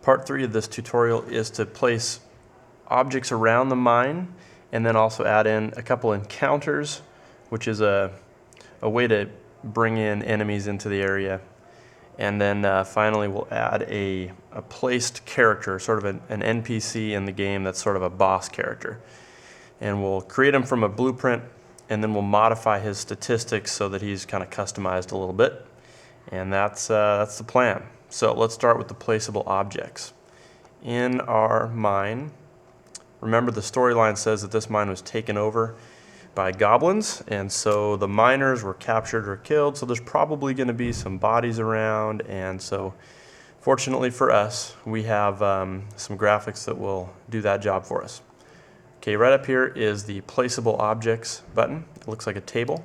Part 3 of this tutorial is to place objects around the mine and then also add in a couple encounters, which is a way to bring in enemies into the area. And then finally we'll add a placed character, sort of an NPC in the game that's sort of a boss character. And we'll create him from a blueprint, and then we'll modify his statistics so that he's kind of customized a little bit. And that's the plan. So let's start with the placeable objects. In our mine, remember the storyline says that this mine was taken over by goblins, and so the miners were captured or killed, so there's probably going to be some bodies around, and so fortunately for us, we have some graphics that will do that job for us. Okay, right up here is the Placeable Objects button. It looks like a table,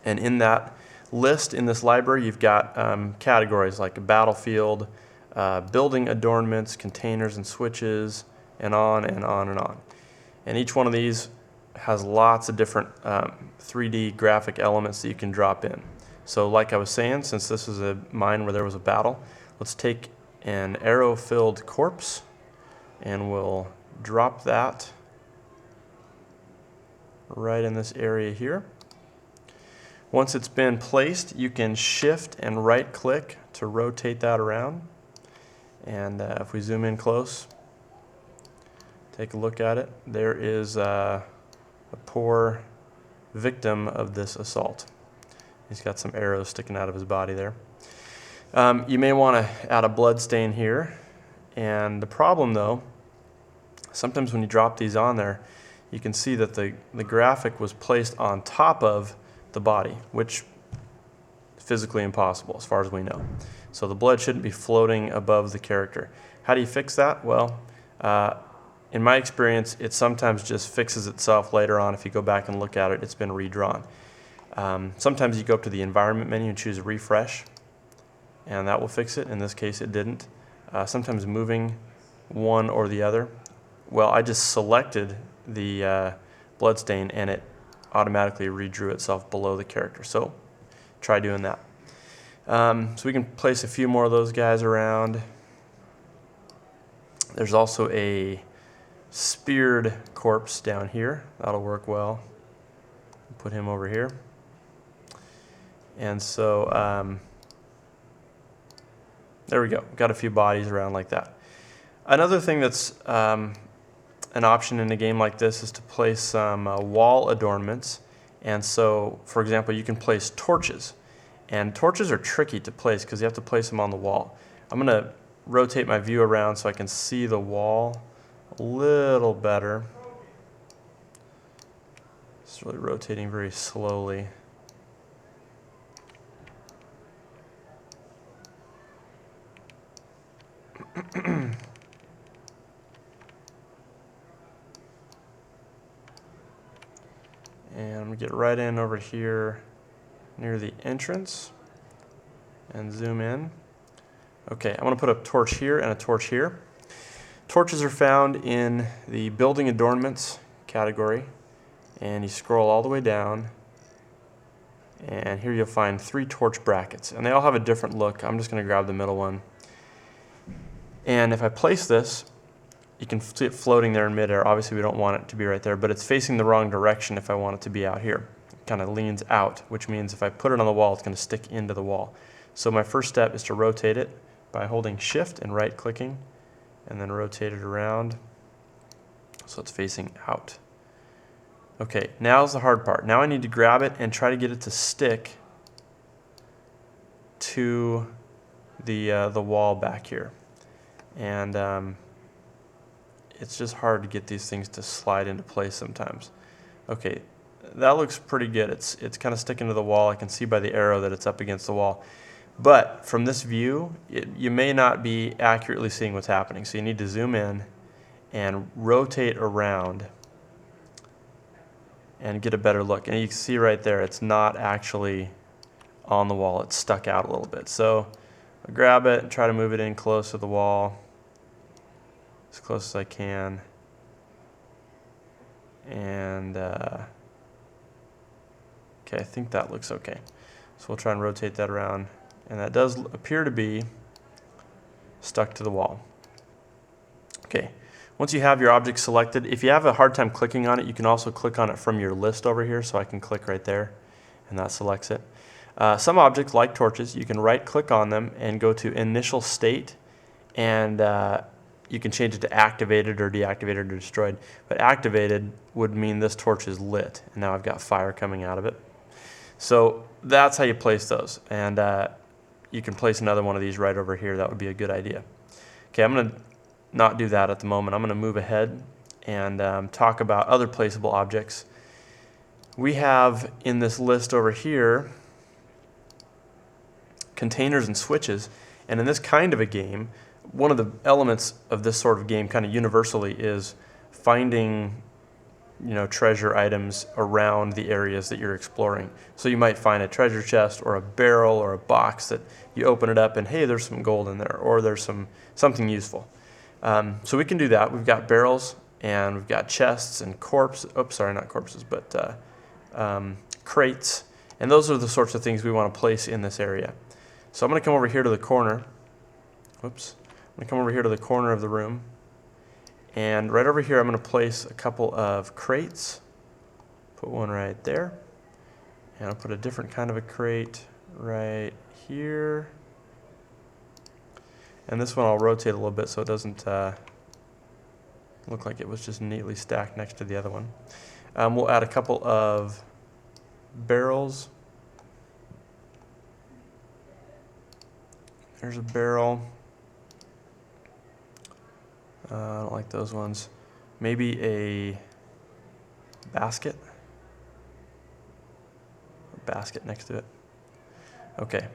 and in that list in this library you've got categories like a battlefield, building adornments, containers and switches, and on and on and on. And each one of these has lots of different 3D graphic elements that you can drop in. So like I was saying, since this is a mine where there was a battle, let's take an arrow-filled corpse and we'll drop that right in this area here. Once it's been placed, you can shift and right click to rotate that around. And if we zoom in close, take a look at it, there is a poor victim of this assault. He's got some arrows sticking out of his body there. You may want to add a blood stain here. And the problem though, sometimes when you drop these on there, you can see that the graphic was placed on top of the body, which is physically impossible as far as we know. So the blood shouldn't be floating above the character. How do you fix that? Well, in my experience, it sometimes just fixes itself later on. If you go back and look at it, it's been redrawn. Sometimes you go up to the environment menu and choose refresh, and that will fix it. In this case, it didn't. Sometimes moving one or the other. Well, I just selected the blood stain and it automatically redrew itself below the character. So try doing that. So we can place a few more of those guys around. There's also a speared corpse down here. That'll work well. Put him over here. And so there we go. Got a few bodies around like that. Another thing that's an option in a game like this is to place some wall adornments. And so, for example, you can place torches. And torches are tricky to place because you have to place them on the wall. I'm going to rotate my view around so I can see the wall a little better. It's really rotating very slowly. And I'm going to get right in over here near the entrance and zoom in. Okay, I'm going to put a torch here and a torch here. Torches are found in the building adornments category, and you scroll all the way down, and here you'll find 3 torch brackets, and they all have a different look. I'm just going to grab the middle one. And if I place this, you can see it floating there in midair. Obviously we don't want it to be right there, but it's facing the wrong direction if I want it to be out here. It kind of leans out, which means if I put it on the wall, it's going to stick into the wall. So my first step is to rotate it by holding Shift and right clicking, and then rotate it around so it's facing out. Okay, now's the hard part. Now I need to grab it and try to get it to stick to the wall back here. And it's just hard to get these things to slide into place sometimes. Okay, that looks pretty good. It's kind of sticking to the wall. I can see by the arrow that it's up against the wall. But from this view, you may not be accurately seeing what's happening. So you need to zoom in and rotate around and get a better look. And you can see right there, it's not actually on the wall. It's stuck out a little bit. So I'll grab it and try to move it in close to the wall, as close as I can. And okay, I think that looks okay. So we'll try and rotate that around. And that does appear to be stuck to the wall. Okay, once you have your object selected, if you have a hard time clicking on it, you can also click on it from your list over here, so I can click right there and that selects it. Some objects, like torches, you can right click on them and go to initial state, and you can change it to activated or deactivated or destroyed. But activated would mean this torch is lit, and now I've got fire coming out of it. So that's how you place those, and you can place another one of these right over here. That would be a good idea. Okay, I'm going to not do that at the moment. I'm going to move ahead and talk about other placeable objects. We have in this list over here containers and switches, and in this kind of a game, one of the elements of this sort of game kind of universally is finding treasure items around the areas that you're exploring. So you might find a treasure chest or a barrel or a box that you open it up and hey, there's some gold in there, or there's something useful. So we can do that. We've got barrels and we've got chests and crates, and those are the sorts of things we want to place in this area. So I'm going to come over here to the corner. I'm going to come over here to the corner of the room, and right over here I'm going to place a couple of crates. Put one right there, and I'll put a different kind of a crate right here. And this one I'll rotate a little bit so it doesn't look like it was just neatly stacked next to the other one. We'll add a couple of barrels. There's a barrel. I don't like those ones. Maybe a basket. A basket next to it. Okay.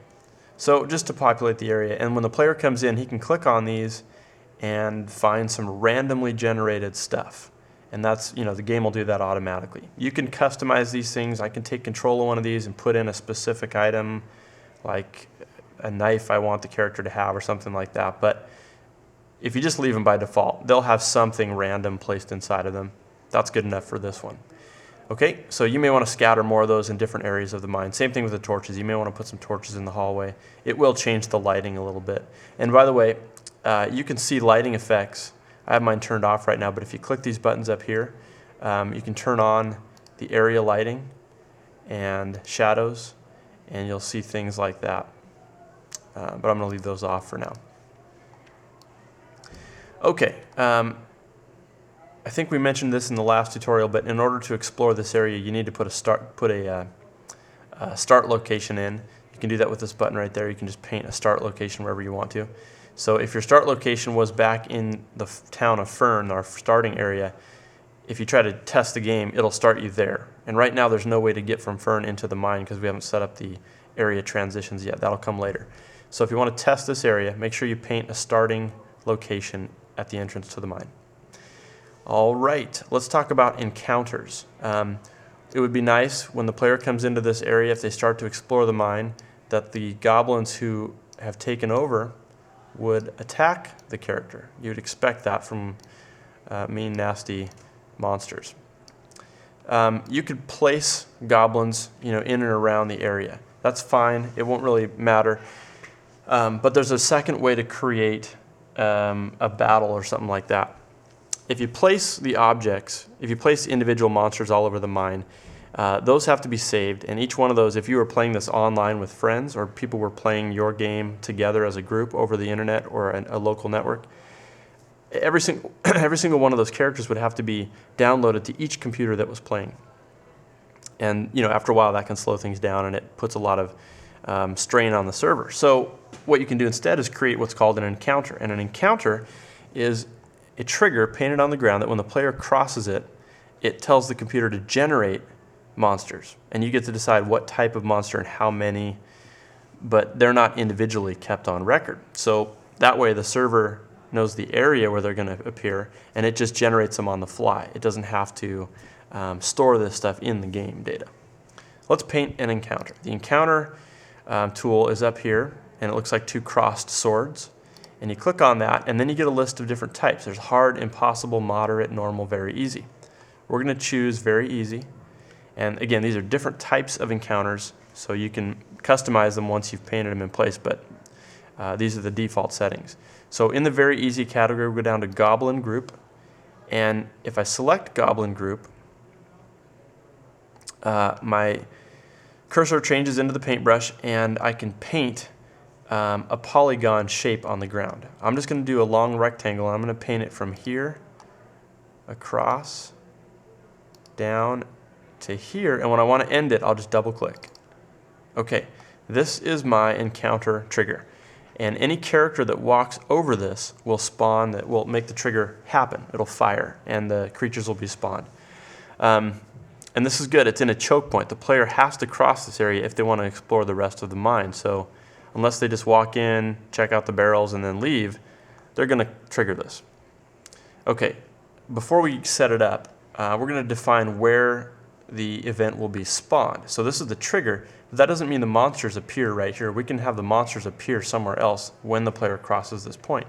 So just to populate the area, and when the player comes in, he can click on these and find some randomly generated stuff. And that's, the game will do that automatically. You can customize these things. I can take control of one of these and put in a specific item, like a knife I want the character to have or something like that. But if you just leave them by default, they'll have something random placed inside of them. That's good enough for this one. Okay, so you may want to scatter more of those in different areas of the mine. Same thing with the torches. You may want to put some torches in the hallway. It will change the lighting a little bit. And by the way, you can see lighting effects. I have mine turned off right now, but if you click these buttons up here, you can turn on the area lighting and shadows, and you'll see things like that. But I'm going to leave those off for now. Okay, I think we mentioned this in the last tutorial, but in order to explore this area, you need to put a start location in. You can do that with this button right there. You can just paint a start location wherever you want to. So if your start location was back in the town of Fern, our starting area, if you try to test the game, it'll start you there. And right now there's no way to get from Fern into the mine because we haven't set up the area transitions yet. That'll come later. So if you want to test this area, make sure you paint a starting location at the entrance to the mine. All right, let's talk about encounters. It would be nice when the player comes into this area, if they start to explore the mine, that the goblins who have taken over would attack the character. You'd expect that from mean, nasty monsters. You could place goblins, in and around the area. That's fine. It won't really matter. But there's a second way to create a battle or something like that. If you place the objects, if you place individual monsters all over the mine, those have to be saved, and each one of those, if you were playing this online with friends or people were playing your game together as a group over the internet or a local network, every single one of those characters would have to be downloaded to each computer that was playing. And after a while that can slow things down, and it puts a lot of strain on the server. So what you can do instead is create what's called an encounter, and an encounter is a trigger painted on the ground that when the player crosses it, it tells the computer to generate monsters. And you get to decide what type of monster and how many, but they're not individually kept on record. So that way the server knows the area where they're going to appear, and it just generates them on the fly. It doesn't have to store this stuff in the game data. Let's paint an encounter. The encounter tool is up here, and it looks like two crossed swords. And you click on that, and then you get a list of different types. There's hard, impossible, moderate, normal, very easy. We're going to choose very easy. And again, these are different types of encounters, so you can customize them once you've painted them in place, but these are the default settings. So in the very easy category, we go down to Goblin Group, and if I select Goblin Group, my cursor changes into the paintbrush, and I can paint a polygon shape on the ground. I'm just going to do a long rectangle, and I'm going to paint it from here across, down to here, and when I want to end it, I'll just double click. Okay, this is my encounter trigger, and any character that walks over this will spawn, that will make the trigger happen. It'll fire, and the creatures will be spawned. And this is good. It's in a choke point. The player has to cross this area if they want to explore the rest of the mine. So unless they just walk in, check out the barrels, and then leave, they're going to trigger this. Okay, before we set it up, we're going to define where the event will be spawned. So this is the trigger, but that doesn't mean the monsters appear right here. We can have the monsters appear somewhere else when the player crosses this point.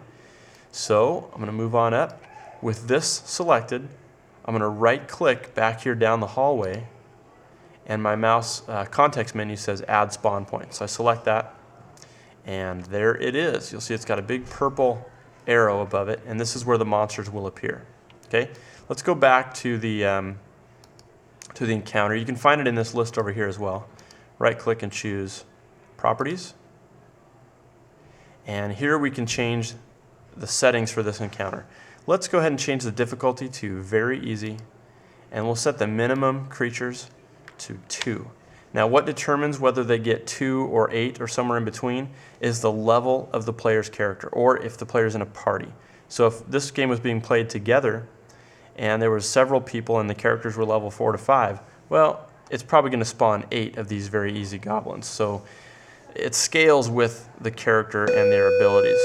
So I'm going to move on up. With this selected, I'm going to right click back here down the hallway, and my mouse context menu says add spawn point. So I select that, and there it is. You'll see it's got a big purple arrow above it, and this is where the monsters will appear. Okay, let's go back to the encounter. You can find it in this list over here as well. Right click and choose properties, and here we can change the settings for this encounter. Let's go ahead and change the difficulty to very easy, and we'll set the minimum creatures to 2. Now what determines whether they get 2 or 8 or somewhere in between is the level of the player's character, or if the player's in a party. So if this game was being played together and there were several people and the characters were level 4 to 5, well, it's probably going to spawn 8 of these very easy goblins. So it scales with the character and their abilities.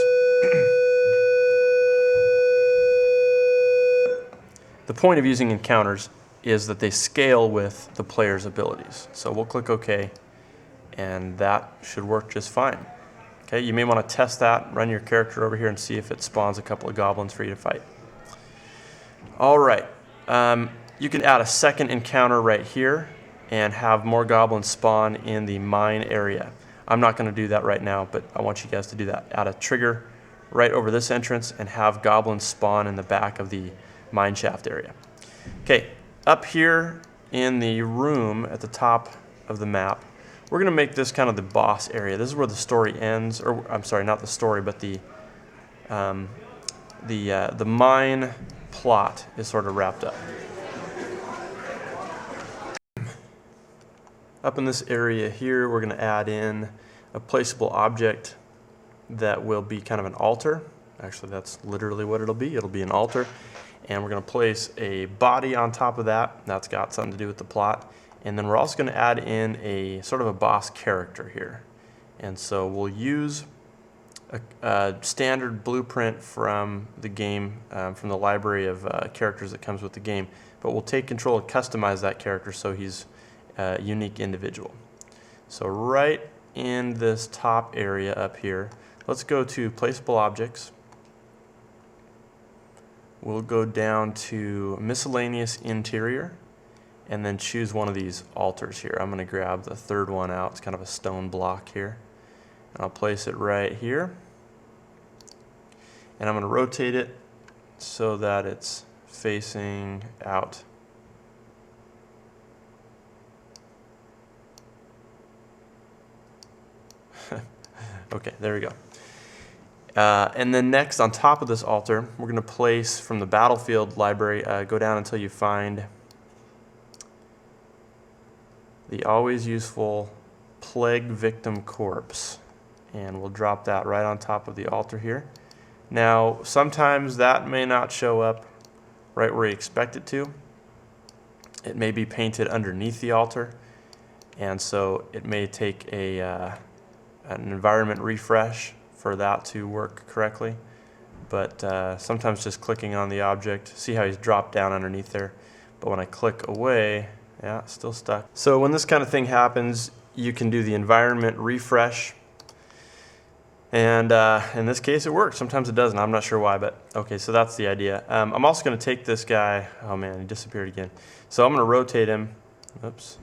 The point of using encounters is that they scale with the player's abilities. So we'll click OK, and that should work just fine. Okay, you may want to test that, run your character over here and see if it spawns a couple of goblins for you to fight. All right, you can add a second encounter right here and have more goblins spawn in the mine area. I'm not going to do that right now, but I want you guys to do that. Add a trigger right over this entrance and have goblins spawn in the back of the mine shaft area. Okay, up here in the room at the top of the map, we're going to make this kind of the boss area. This is where the story ends, or I'm sorry, not the story, but the mine plot is sort of wrapped up. Up in this area here, we're going to add in a placeable object that will be kind of an altar. Actually, that's literally what it'll be. It'll be an altar. And we're going to place a body on top of that. That's got something to do with the plot. And then we're also going to add in a sort of a boss character here. And so we'll use a standard blueprint from the game, from the library of characters that comes with the game. But we'll take control and customize that character so he's a unique individual. So right in this top area up here, let's go to Placeable Objects. We'll go down to Miscellaneous Interior and then choose one of these altars here. I'm going to grab the third one out. It's kind of a stone block here. And I'll place it right here. And I'm going to rotate it so that it's facing out. Okay, there we go. And then next, on top of this altar, we're going to place from the battlefield library, go down until you find the always useful Plague Victim Corpse. And we'll drop that right on top of the altar here. Now, sometimes that may not show up right where you expect it to. It may be painted underneath the altar, and so it may take an environment refresh for that to work correctly. But sometimes just clicking on the object, see how he's dropped down underneath there. But when I click away, yeah, it's still stuck. So when this kind of thing happens, you can do the environment refresh. And in this case, it works. Sometimes it doesn't. I'm not sure why, but okay, so that's the idea. I'm also going to take this guy. Oh man, he disappeared again. So I'm going to rotate him. Oops.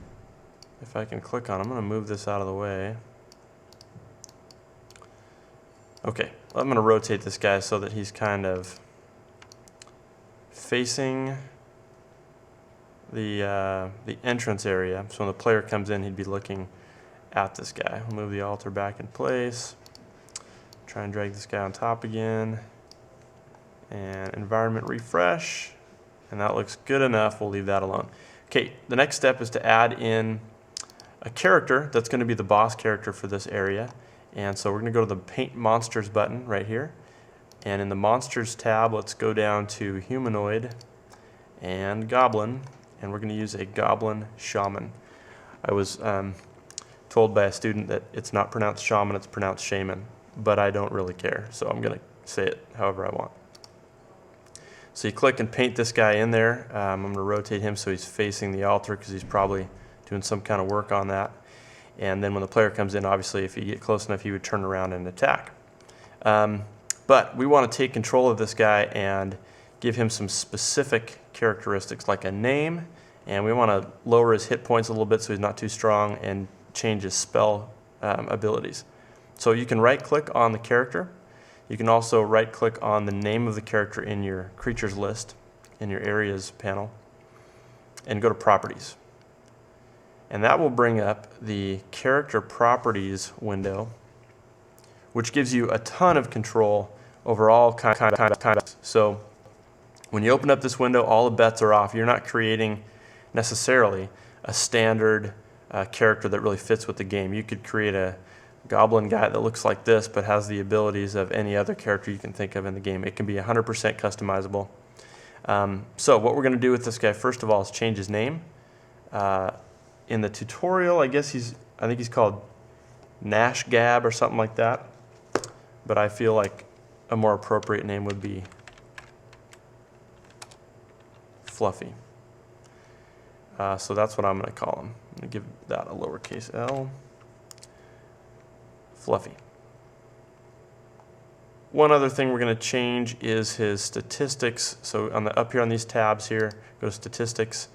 If I can click on him, I'm going to move this out of the way. Okay, I'm going to rotate this guy so that he's kind of facing the entrance area. So when the player comes in, he'd be looking at this guy. We'll move the altar back in place. Try and drag this guy on top again. And environment refresh. And that looks good enough. We'll leave that alone. Okay, the next step is to add in a character that's going to be the boss character for this area. And so we're going to go to the Paint Monsters button right here. And in the Monsters tab, let's go down to Humanoid and Goblin. And we're going to use a Goblin Shaman. I was told by a student that it's not pronounced Shaman, it's pronounced Shaman. But I don't really care, so I'm going to say it however I want. So you click and paint this guy in there. I'm going to rotate him so he's facing the altar because he's probably doing some kind of work on that. And then when the player comes in, obviously if you get close enough, he would turn around and attack. But we want to take control of this guy and give him some specific characteristics like a name, and we want to lower his hit points a little bit so he's not too strong, and change his spell abilities. So you can right click on the character. You can also right click on the name of the character in your creatures list in your areas panel and go to properties. And that will bring up the character properties window, which gives you a ton of control over all kinds of. So when you open up this window, all the bets are off. You're not creating necessarily a standard character that really fits with the game. You could create a goblin guy that looks like this but has the abilities of any other character you can think of in the game. It can be 100% customizable. So what we're going to do with this guy first of all is change his name. In the tutorial, I think he's called Nash Gab or something like that. But I feel like a more appropriate name would be Fluffy. So that's what I'm going to call him. I'm going to give that a lowercase l. Fluffy. One other thing we're going to change is his statistics. So up here on these tabs here, go to statistics.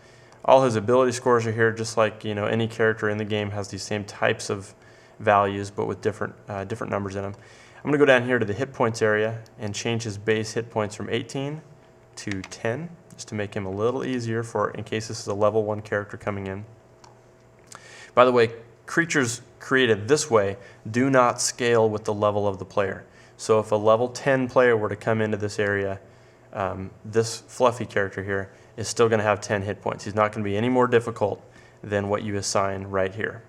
All his ability scores are here, just like any character in the game has these same types of values, but with different numbers in them. I'm going to go down here to the hit points area and change his base hit points from 18 to 10, just to make him a little easier in case this is a level 1 character coming in. By the way, creatures created this way do not scale with the level of the player. So if a level 10 player were to come into this area, this Fluffy character here is still going to have 10 hit points. He's not going to be any more difficult than what you assign right here.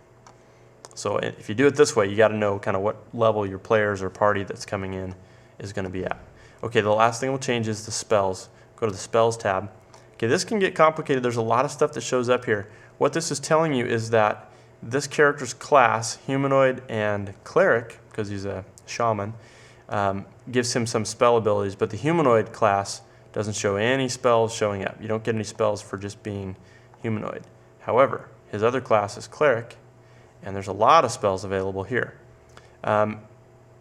So if you do it this way, you got to know kind of what level your players or party that's coming in is going to be at. Okay, the last thing we'll change is the spells. Go to the spells tab. Okay, this can get complicated. There's a lot of stuff that shows up here. What this is telling you is that this character's class, humanoid and cleric, because he's a shaman, gives him some spell abilities, but the humanoid class doesn't show any spells showing up. You don't get any spells for just being humanoid. However, his other class is cleric, and there's a lot of spells available here.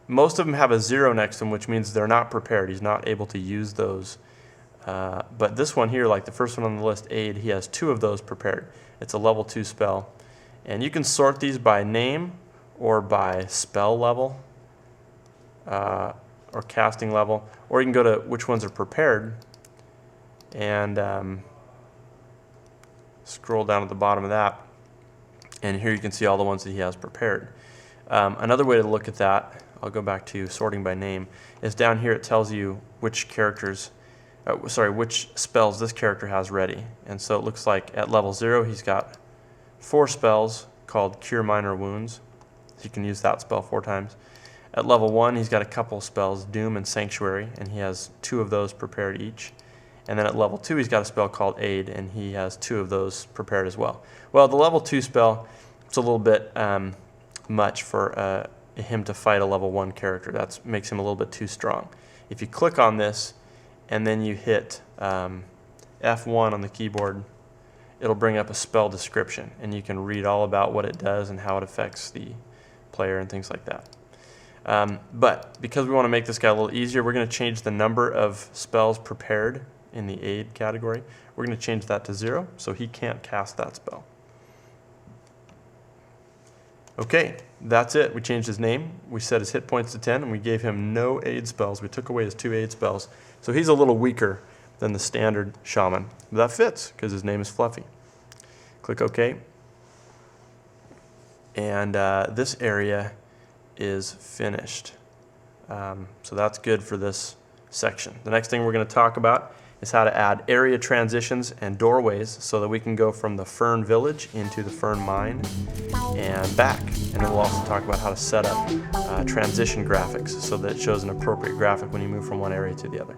Most of them have a 0 next to them, which means they're not prepared. He's not able to use those. But this one here, like the first one on the list, Aid, he has 2 of those prepared. It's a level 2 spell. And you can sort these by name or by spell level or casting level, or you can go to which ones are prepared and scroll down at the bottom of that, and here you can see all the ones that he has prepared. Another way to look at that, I'll go back to sorting by name, is down here it tells you which which spells this character has ready. And so it looks like at level 0 he's got 4 spells called Cure Minor Wounds. So you can use that spell 4 times. At level 1 he's got a couple spells, Doom and Sanctuary, and he has 2 of those prepared each. And then at level 2 he's got a spell called Aid, and he has 2 of those prepared as well. Well, the level 2 spell, it's a little bit much for him to fight a level 1 character. That makes him a little bit too strong. If you click on this and then you hit F1 on the keyboard, it'll bring up a spell description, and you can read all about what it does and how it affects the player and things like that. But because we want to make this guy a little easier, we're going to change the number of spells prepared in the Aid category. We're going to change that to 0, so he can't cast that spell. Okay, that's it. We changed his name. We set his hit points to 10, and we gave him no aid spells. We took away his 2 aid spells. So he's a little weaker than the standard shaman. But that fits, because his name is Fluffy. Click OK. And this area is finished. So that's good for this section. The next thing we're going to talk about is how to add area transitions and doorways so that we can go from the Fern Village into the Fern Mine and back. And then we'll also talk about how to set up transition graphics so that it shows an appropriate graphic when you move from one area to the other.